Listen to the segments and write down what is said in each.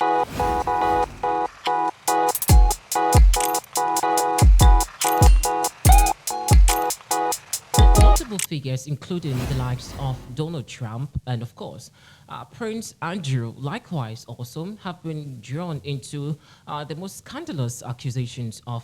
Notable figures, including the likes of Donald Trump and, of course, Prince Andrew, likewise, also have been drawn into the most scandalous accusations of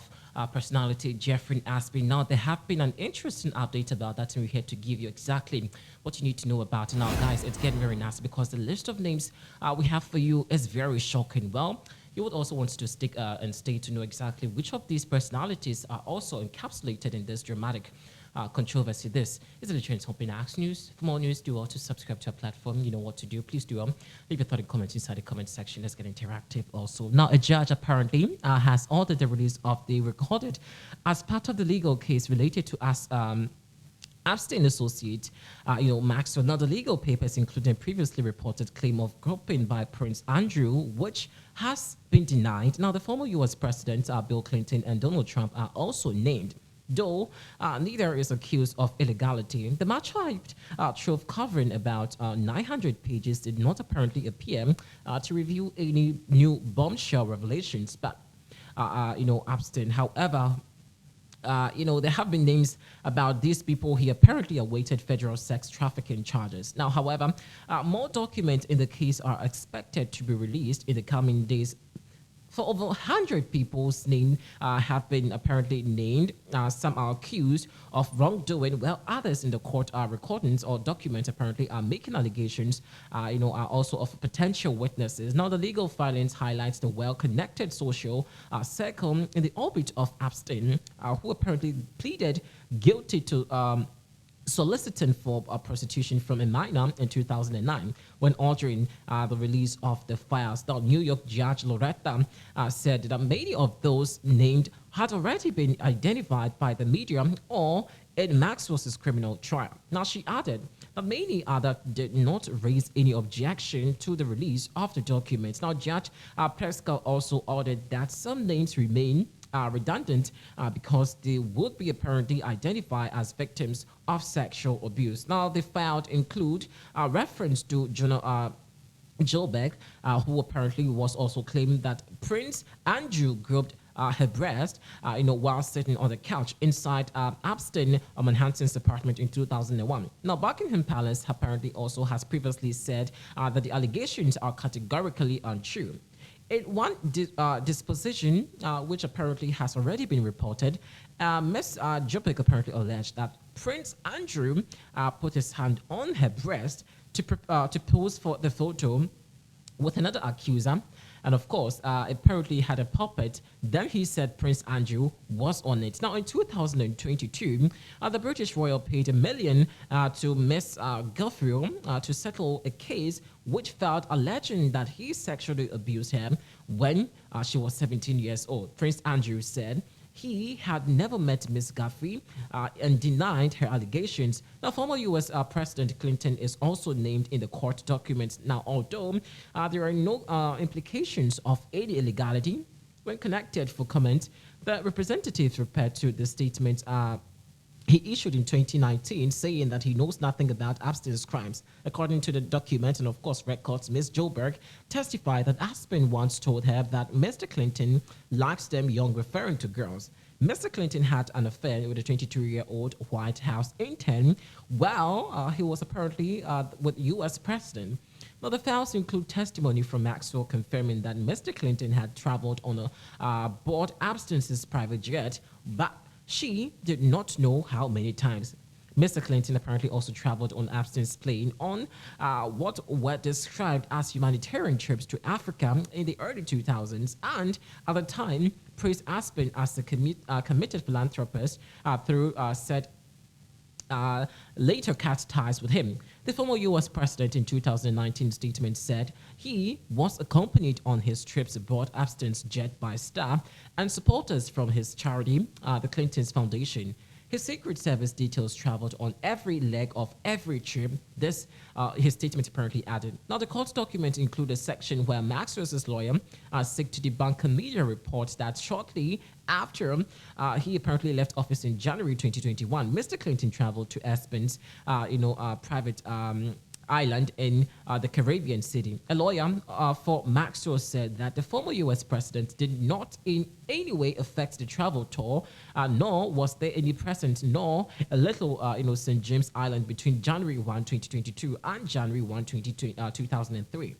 personality Jeffrey Aspin. Now, there have been an interesting update about that, and we're here to give you exactly what you need to know about it. Now, guys, it's getting very nasty because the list of names we have for you is very shocking. Well, you would also want to stick and stay to know exactly which of these personalities are also encapsulated in this dramatic controversy. This is the Trends Hoping Axe News. For more news, do also subscribe to our platform. You know what to do. Please do leave your thought and comments inside the comment section. Let's get interactive also. Now, a judge apparently has ordered the release of the recorded as part of the legal case related to us. Epstein associate, Maxwell. Now, the legal papers including previously reported claim of groping by Prince Andrew, which has been denied. Now, the former U.S. presidents, Bill Clinton and Donald Trump, are also named, though neither is accused of illegality. The much-hyped trove covering about 900 pages did not apparently appear to reveal any new bombshell revelations, but, Epstein, however, there have been names about these people. He apparently awaited federal sex trafficking charges. Now, however, more documents in the case are expected to be released in the coming days. For over 100 people's names have been apparently named. Some are accused of wrongdoing, while others in the court recordings or documents apparently are making allegations, are also of potential witnesses. Now, the legal filings highlights the well-connected social circle in the orbit of Epstein, who apparently pleaded guilty to soliciting for prostitution from a minor in 2009 when ordering the release of the files. Now, New York Judge Loretta said that many of those named had already been identified by the media or in Maxwell's criminal trial. Now, she added that many others did not raise any objection to the release of the documents. Now, Judge Prescott also ordered that some names remain redundant because they would be apparently identified as victims of sexual abuse. Now, the files include reference to Jonah Gilbeck, who apparently was also claiming that Prince Andrew groped her breast, while sitting on the couch inside Epstein Manhattan's apartment in 2001. Now, Buckingham Palace apparently also has previously said that the allegations are categorically untrue. In one disposition, which apparently has already been reported, Ms. Jopek apparently alleged that Prince Andrew put his hand on her breast to pose for the photo with another accuser, and of course, apparently had a puppet. Then he said Prince Andrew was on it. Now, in 2022, the British royal paid $1 million to Miss Gulfriel to settle a case which filed alleging that he sexually abused her when she was 17 years old. Prince Andrew said he had never met Ms. Guthrie and denied her allegations. Now, former U.S. President Clinton is also named in the court documents. Now, although there are no implications of any illegality, when connected for comment, the representatives referred to the statement he issued in 2019 saying that he knows nothing about Epstein's crimes. According to the document and, of course, records, Ms. Joberg testified that Epstein once told her that Mr. Clinton likes them young, referring to girls. Mr. Clinton had an affair with a 22-year-old White House intern while he was apparently with U.S. President. Now, the files include testimony from Maxwell confirming that Mr. Clinton had traveled on board Epstein's private jet, but she did not know how many times. Mr. Clinton apparently also traveled on Epstein's plane on what were described as humanitarian trips to Africa in the early 2000s, and at the time praised Epstein as a committed philanthropist said later cut ties with him. The former U.S. president in 2019 statement said he was accompanied on his trips aboard Epstein's jet by staff and supporters from his charity, the Clinton's Foundation. His Secret Service details traveled on every leg of every trip. This, his statement apparently added. Now, the court documents include a section where Maxwell's lawyer seek to debunk a media report that shortly after he apparently left office in January 2021, Mr. Clinton traveled to Epstein's, private island in the Caribbean city. A lawyer for Maxwell said that the former U.S. president did not in any way affect the travel tour, nor was there any presence, nor a little, St. James Island between January 1, 2022 and January 1, 2003.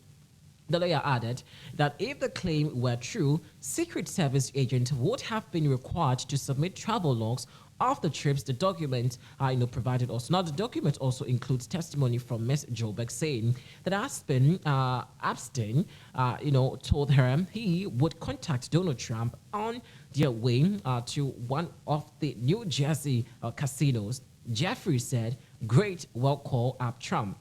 The lawyer added that if the claim were true, Secret Service agents would have been required to submit travel logs of the trips. The document, provided also. Now, the document also includes testimony from Ms. Jobeck saying that Epstein, told her he would contact Donald Trump on their way to one of the New Jersey casinos. Jeffrey said, "Great, well call up Trump."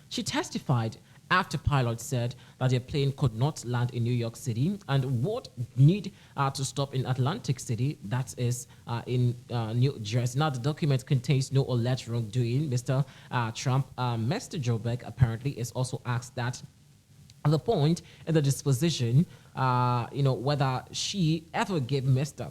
She testified after pilots said that their plane could not land in New York City and would need to stop in Atlantic City, that is in New Jersey. Now, the document contains no alleged wrongdoing. Mr. Trump, Mr. Jobeck apparently is also asked that at the point in the disposition, whether she ever gave Mr.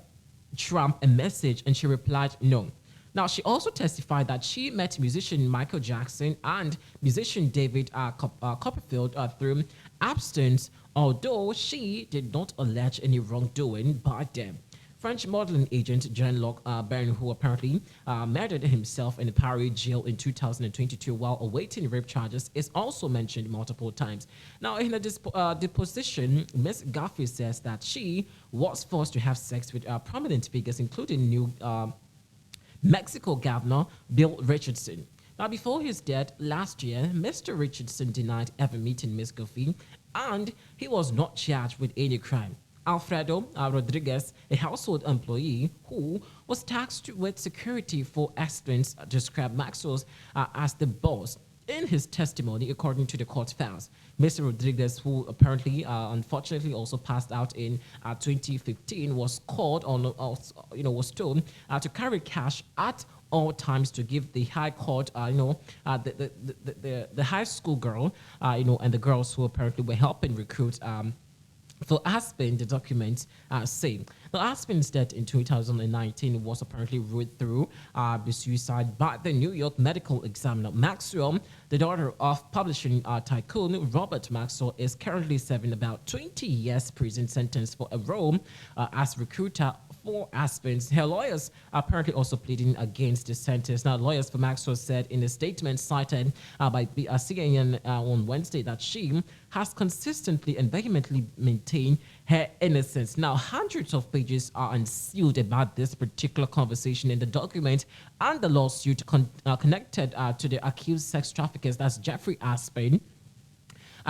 Trump a message, and she replied no. Now, she also testified that she met musician Michael Jackson and musician David Copperfield through Epstein's, although she did not allege any wrongdoing by them. French modeling agent Jean-Luc Baron, who apparently murdered himself in a Paris jail in 2022 while awaiting rape charges, is also mentioned multiple times. Now, in a deposition, Ms. Gaffey says that she was forced to have sex with prominent figures, including New Mexico Governor Bill Richardson. Now, before his death last year, Mr. Richardson denied ever meeting Ms. Gaffey, and he was not charged with any crime. Alfredo Rodriguez, a household employee who was tasked with security for Epstein's, described Maxwell as the boss. In his testimony, according to the court files, Mr. Rodriguez, who apparently, unfortunately, also passed out in 2015, was called on, was told to carry cash at all times to give the high court, the high school girl, and the girls who apparently were helping recruit. For Aspen, the documents say. Now, Aspen's death in 2019 was apparently ruled through the suicide by the New York Medical Examiner. Maxwell, the daughter of publishing tycoon Robert Maxwell, is currently serving about 20 years prison sentence for a role as recruiter for Aspen's. Her lawyers are apparently also pleading against the sentence. Now, lawyers for Maxwell said in a statement cited by CNN on Wednesday that she has consistently and vehemently maintained her innocence. Now, hundreds of pages are unsealed about this particular conversation in the document and the lawsuit connected to the accused sex traffickers, that's Jeffrey Epstein,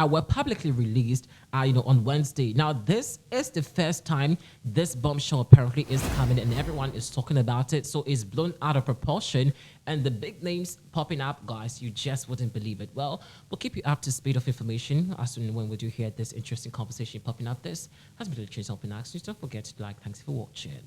were publicly released, on Wednesday. Now, this is the first time this bombshell apparently is coming, and everyone is talking about it. So it's blown out of proportion, and the big names popping up, guys, you just wouldn't believe it. Well, we'll keep you up to speed of information as soon when we do hear this interesting conversation popping up. This has been the Chase Open Access. Don't forget to like. Thanks for watching.